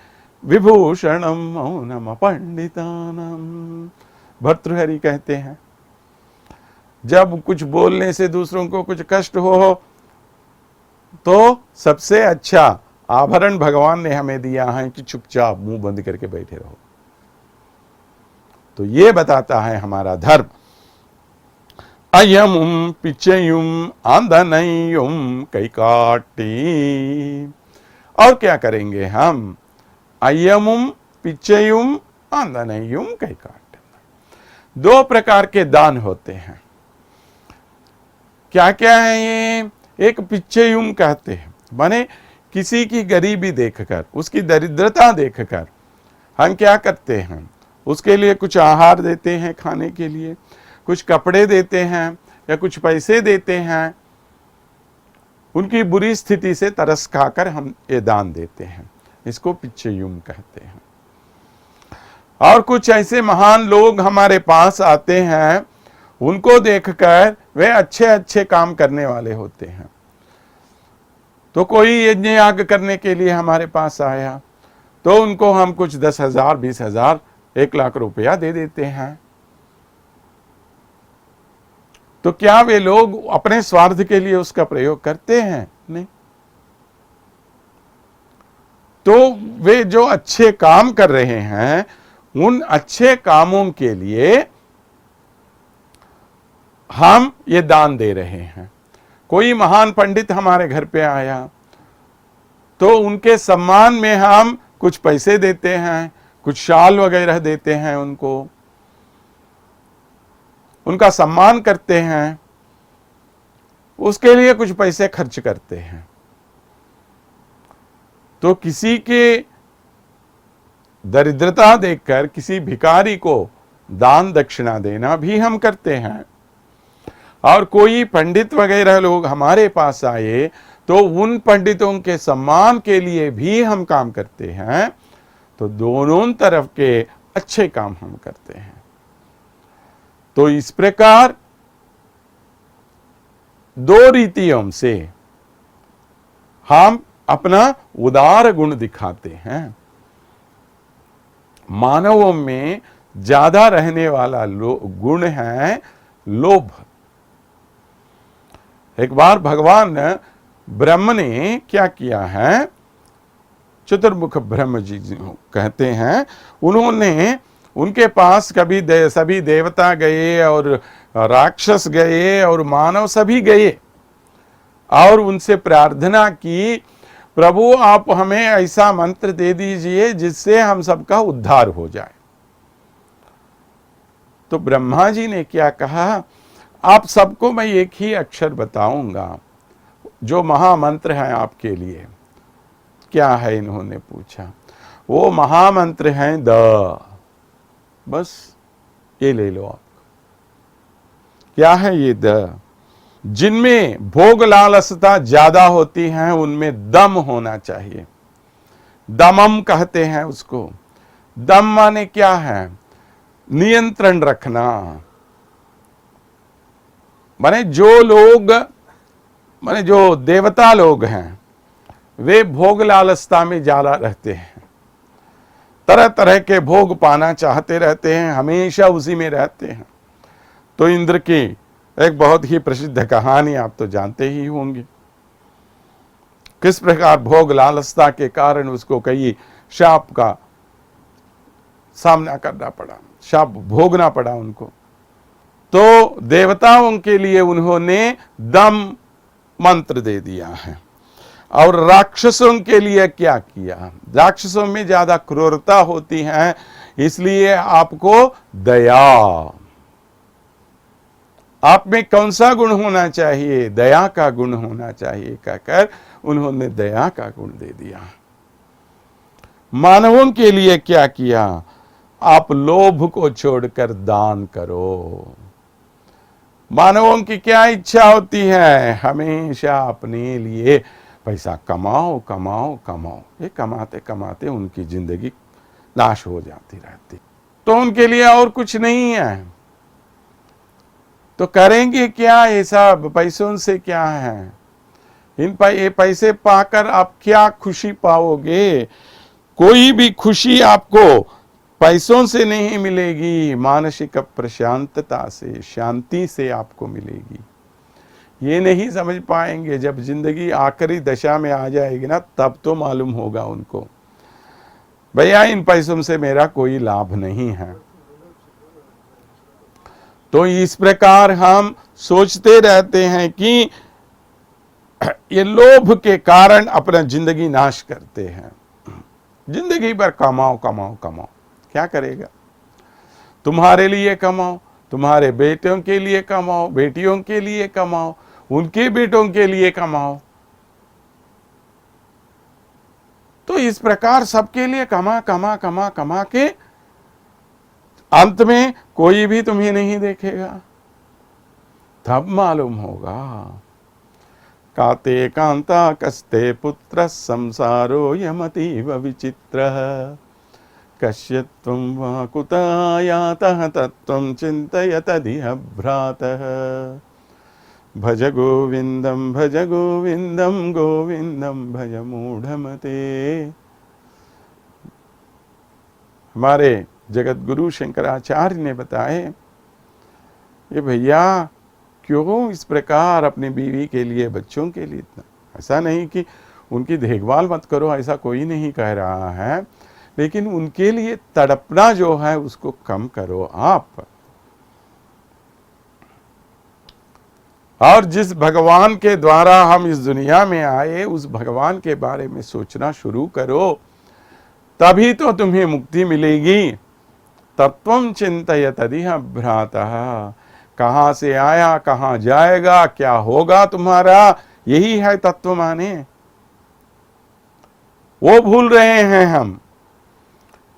विभूषणम मौनम पंडितानाम। भर्तृहरि कहते हैं, जब कुछ बोलने से दूसरों को कुछ कष्ट हो, तो सबसे अच्छा आभरण भगवान ने हमें दिया है कि चुपचाप मुंह बंद करके बैठे रहो। तो ये बताता है हमारा धर्म। अयमुम पिचयुम आंदनयुम कैकाटी। और क्या करेंगे हम? अयमुम पिचयुम आंदनयुम कैकाटी। दो प्रकार के दान होते हैं। क्या क्या है ये? एक पिचयुम कहते हैं, माने किसी की गरीबी देखकर, उसकी दरिद्रता देखकर हम क्या करते हैं? उसके लिए कुछ आहार देते हैं खाने के लिए, कुछ कपड़े देते हैं या कुछ पैसे देते हैं। उनकी बुरी स्थिति से तरस खाकर हम ये दान देते हैं, इसको पिचयुम कहते हैं। और कुछ ऐसे महान लोग हमारे पास आते हैं, उनको देखकर वे अच्छे अच्छे काम करने वाले होते हैं। तो कोई यज्ञ याग करने के लिए हमारे पास आया, तो उनको हम कुछ 10,000, 20,000, 1,00,000 रुपया दे देते हैं। तो क्या वे लोग अपने स्वार्थ के लिए उसका प्रयोग करते हैं? नहीं। तो वे जो अच्छे काम कर रहे हैं, उन अच्छे कामों के लिए हम ये दान दे रहे हैं। कोई महान पंडित हमारे घर पे आया, तो उनके सम्मान में हम कुछ पैसे देते हैं, कुछ शाल वगैरह देते हैं, उनका सम्मान करते हैं, उसके लिए कुछ पैसे खर्च करते हैं। तो किसी के दरिद्रता देखकर किसी भिखारी को दान दक्षिणा देना भी हम करते हैं। और कोई पंडित वगैरह लोग हमारे पास आए, तो उन पंडितों के सम्मान के लिए भी हम काम करते हैं। तो दोनों तरफ के अच्छे काम हम करते हैं। तो इस प्रकार दो रीतियों से हम अपना उदार गुण दिखाते हैं। मानवों में ज्यादा रहने वाला गुण है लोभ। एक बार भगवान ब्रह्म ने क्या किया है, चतुर्मुख ब्रह्म जी कहते हैं, उन्होंने उनके पास कभी सभी देवता गए और राक्षस गए और मानव सभी गए और उनसे प्रार्थना की, प्रभु आप हमें ऐसा मंत्र दे दीजिए जिससे हम सबका उद्धार हो जाए। तो ब्रह्मा जी ने क्या कहा, आप सबको मैं एक ही अक्षर बताऊंगा जो महामंत्र है आपके लिए। क्या है, इन्होंने पूछा। वो महामंत्र है द, बस ये ले लो आप। क्या है ये द? जिनमें भोग लालसता ज्यादा होती है उनमें दम होना चाहिए। दमम कहते हैं उसको। दम माने क्या है, नियंत्रण रखना। माने जो देवता लोग हैं वे भोग लालसता में ज्यादा रहते हैं, तरह तरह के भोग पाना चाहते रहते हैं, हमेशा उसी में रहते हैं। तो इंद्र की एक बहुत ही प्रसिद्ध कहानी आप तो जानते ही होंगे, किस प्रकार भोग लालसता के कारण उसको कई शाप का सामना करना पड़ा, शाप भोगना पड़ा उनको। तो देवताओं के लिए उन्होंने दम मंत्र दे दिया है। और राक्षसों के लिए क्या किया, राक्षसों में ज्यादा क्रूरता होती है, इसलिए आपको दया, आप में कौन सा गुण होना चाहिए, दया का गुण होना चाहिए कहकर उन्होंने दया का गुण दे दिया। मानवों के लिए क्या किया, आप लोभ को छोड़कर दान करो। मानवों की क्या इच्छा होती है, हमेशा अपने लिए पैसा कमाओ कमाओ कमाओ, ये कमाते कमाते उनकी जिंदगी नाश हो जाती रहती, तो उनके लिए और कुछ नहीं है। तो करेंगे क्या, ये सब पैसों से क्या है, ये पैसे पाकर आप क्या खुशी पाओगे? कोई भी खुशी आपको पैसों से नहीं मिलेगी, मानसिक प्रशांतता से, शांति से आपको मिलेगी। ये नहीं समझ पाएंगे, जब जिंदगी आखिरी दशा में आ जाएगी ना, तब तो मालूम होगा उनको, भैया इन पैसों से मेरा कोई लाभ नहीं है। तो इस प्रकार हम सोचते रहते हैं कि ये लोभ के कारण अपना जिंदगी नाश करते हैं। जिंदगी भर कमाओ कमाओ कमाओ, क्या करेगा? तुम्हारे लिए कमाओ, तुम्हारे बेटों के लिए कमाओ, बेटियों के लिए कमाओ, उनके बेटों के लिए कमाओ। तो इस प्रकार सबके लिए कमा कमा कमा कमा के अंत में कोई भी तुम्हें नहीं देखेगा, तब मालूम होगा। काते कांता कस्ते पुत्र संसारो यमतीव विचित्र, कस्य त्वं वा कुतायातः तत्त्वं चिन्तयतदिह भ्रातः। भज गोविंदम गोविंदम भज मूढ़मते। हमारे जगत गुरु शंकराचार्य ने बताए, ये भैया क्यों इस प्रकार अपनी बीवी के लिए, बच्चों के लिए इतना, ऐसा नहीं कि उनकी देखभाल मत करो, ऐसा कोई नहीं कह रहा है, लेकिन उनके लिए तड़पना जो है उसको कम करो आप। और जिस भगवान के द्वारा हम इस दुनिया में आए, उस भगवान के बारे में सोचना शुरू करो, तभी तो तुम्हें मुक्ति मिलेगी। तत्वं चिन्तयतदिह भ्रातः, कहां से आया, कहां जाएगा, क्या होगा तुम्हारा, यही है तत्व माने। वो भूल रहे हैं हम,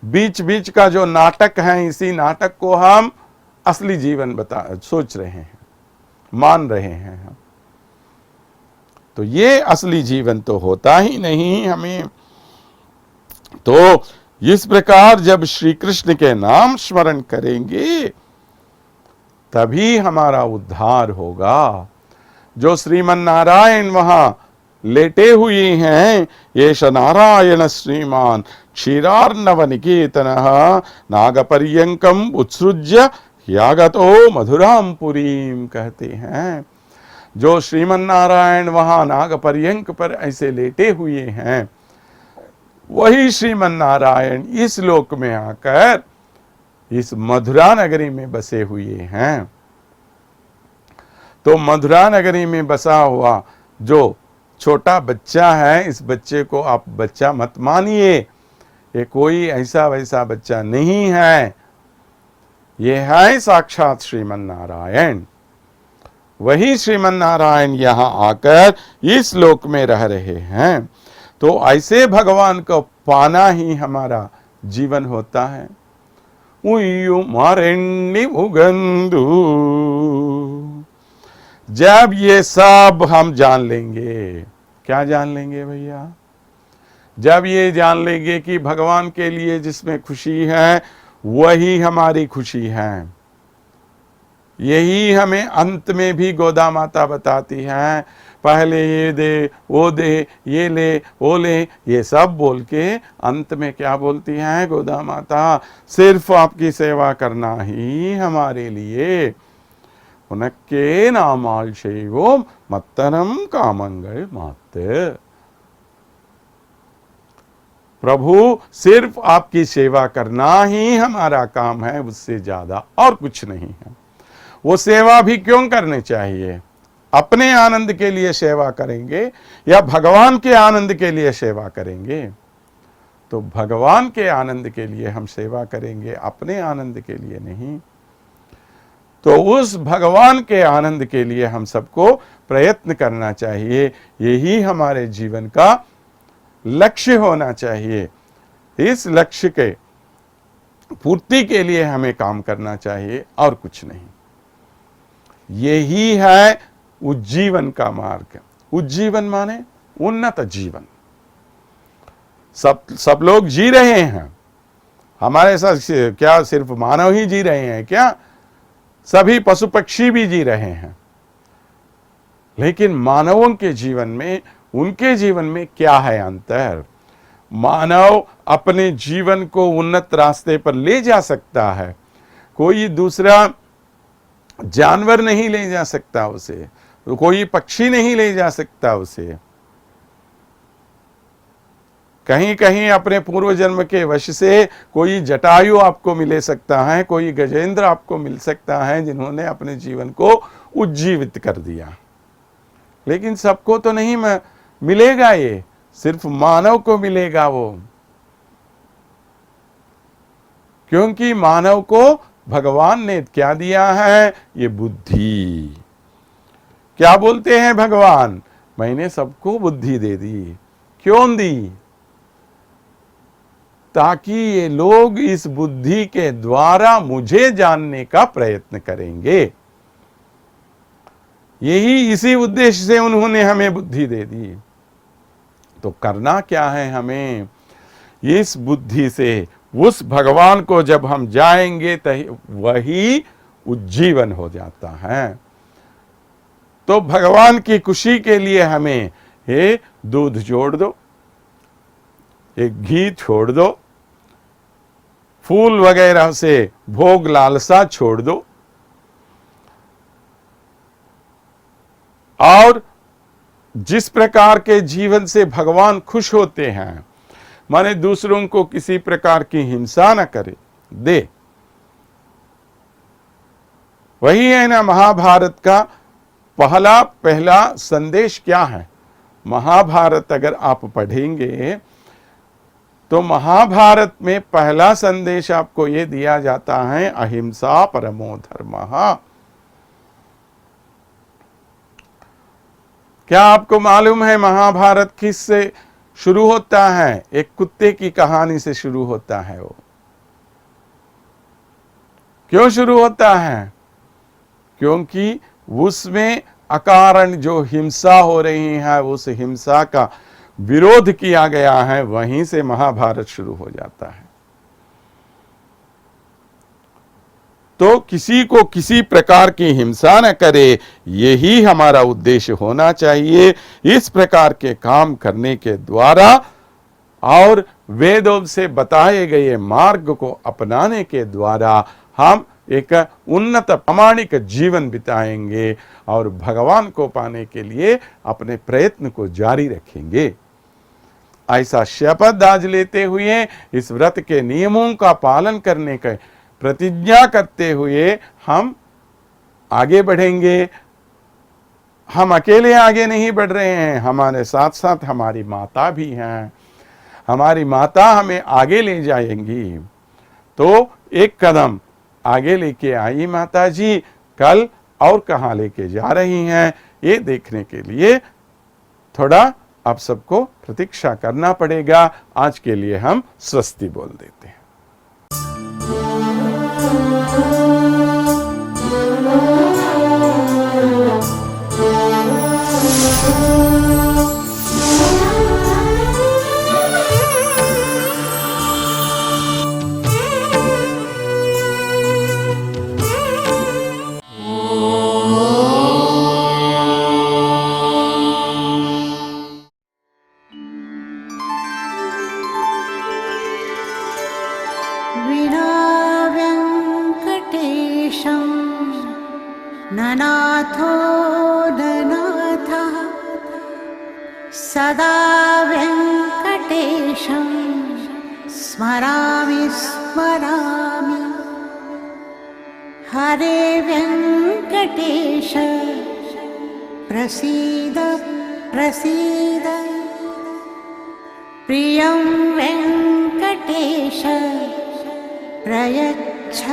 बीच बीच का जो नाटक है, इसी नाटक को हम असली जीवन सोच रहे हैं, मान रहे हैं हम। तो ये असली जीवन तो होता ही नहीं हमें। तो इस प्रकार जब श्री कृष्ण के नाम स्मरण करेंगे तभी हमारा उद्धार होगा। जो श्रीमन नारायण वहां लेटे हुए हैं, येष नारायण श्रीमान क्षीरार्णव निकेतनः नागपर्यंकम उत्सृज्य यागतो मधुराम पुरीम कहते हैं। जो श्रीमन नारायण वहां नागपर्यंक पर ऐसे लेटे हुए हैं, वही श्रीमन नारायण इस लोक में आकर इस मधुरा नगरी में बसे हुए हैं। तो मधुरा नगरी में बसा हुआ जो छोटा बच्चा है, इस बच्चे को आप बच्चा मत मानिए, ये कोई ऐसा वैसा बच्चा नहीं है, ये है साक्षात श्रीमन नारायण। वही श्रीमन नारायण यहाँ आकर इस लोक में रह रहे हैं। तो ऐसे भगवान को पाना ही हमारा जीवन होता है। उय्यु मारेण्य मुगंदु, जब ये सब हम जान लेंगे, क्या जान लेंगे भैया? जब ये जान लेंगे कि भगवान के लिए जिसमें खुशी है वही हमारी खुशी है। यही हमें अंत में भी गोदा माता बताती है, पहले ये दे, वो दे, ये ले, वो ले, ये सब बोल के अंत में क्या बोलती है गोदा माता? सिर्फ आपकी सेवा करना ही हमारे लिए। उनके नामाल शैवो मत्तरम कामंगल मात्र। प्रभु सिर्फ आपकी सेवा करना ही हमारा काम है, उससे ज्यादा और कुछ नहीं है। वो सेवा भी क्यों करनी चाहिए? अपने आनंद के लिए सेवा करेंगे या भगवान के आनंद के लिए सेवा करेंगे? तो भगवान के आनंद के लिए हम सेवा करेंगे, अपने आनंद के लिए नहीं। तो उस भगवान के आनंद के लिए हम सबको प्रयत्न करना चाहिए। यही हमारे जीवन का लक्ष्य होना चाहिए। इस लक्ष्य के पूर्ति के लिए हमें काम करना चाहिए और कुछ नहीं। यही है उज्जीवन का मार्ग। उज्जीवन माने उन्नत जीवन। सब लोग जी रहे हैं, हमारे साथ क्या सिर्फ मानव ही जी रहे हैं क्या? सभी पशु पक्षी भी जी रहे हैं। लेकिन मानवों के जीवन में, उनके जीवन में क्या है अंतर? मानव अपने जीवन को उन्नत रास्ते पर ले जा सकता है, कोई दूसरा जानवर नहीं ले जा सकता उसे, कोई पक्षी नहीं ले जा सकता उसे। कहीं कहीं अपने पूर्व जन्म के वश से कोई जटायु आपको मिले सकता है, कोई गजेंद्र आपको मिल सकता है जिन्होंने अपने जीवन को उज्जीवित कर दिया। लेकिन सबको तो नहीं मिलेगा, ये सिर्फ मानव को मिलेगा वो। क्योंकि मानव को भगवान ने क्या दिया है? ये बुद्धि। क्या बोलते हैं भगवान? मैंने सबको बुद्धि दे दी। क्यों दी? ताकि ये लोग इस बुद्धि के द्वारा मुझे जानने का प्रयत्न करेंगे। यही इसी उद्देश्य से उन्होंने हमें बुद्धि दे दी। तो करना क्या है हमें? इस बुद्धि से उस भगवान को जब हम जाएंगे तो वही उज्जीवन हो जाता है। तो भगवान की खुशी के लिए हमें हे दूध जोड़ दो, एक घी छोड़ दो, फूल वगैरह से भोग लालसा छोड़ दो, और जिस प्रकार के जीवन से भगवान खुश होते हैं, माने दूसरों को किसी प्रकार की हिंसा न करे दे। वही है ना महाभारत का पहला संदेश क्या है? महाभारत अगर आप पढ़ेंगे तो महाभारत में पहला संदेश आपको यह दिया जाता है, अहिंसा परमो धर्मः। क्या आपको मालूम है महाभारत किससे शुरू होता है? एक कुत्ते की कहानी से शुरू होता है। वो क्यों शुरू होता है? क्योंकि उसमें अकारण जो हिंसा हो रही है, उस हिंसा का विरोध किया गया है। वहीं से महाभारत शुरू हो जाता है। तो किसी को किसी प्रकार की हिंसा न करे, यही हमारा उद्देश्य होना चाहिए। इस प्रकार के काम करने के द्वारा और वेदों से बताए गए मार्ग को अपनाने के द्वारा हम एक उन्नत प्रामाणिक जीवन बिताएंगे और भगवान को पाने के लिए अपने प्रयत्न को जारी रखेंगे। ऐसा शपथ आज लेते हुए, इस व्रत के नियमों का पालन करने का प्रतिज्ञा करते हुए हम आगे बढ़ेंगे। हम अकेले आगे नहीं बढ़ रहे हैं, हमारे साथ साथ हमारी माता भी हैं। हमारी माता हमें आगे ले जाएंगी। तो एक कदम आगे लेके आई माता जी, कल और कहाँ लेके जा रही हैं, ये देखने के लिए थोड़ा आप सबको प्रतीक्षा करना पड़ेगा। आज के लिए हम स्वस्ति बोल देते हैं। ननाथो ननाथः सदा वेङ्कटेशं स्मरामि स्मरामि। हरे वेङ्कटेश प्रसीद प्रसीद। प्रियं वेङ्कटेश प्रयच्छ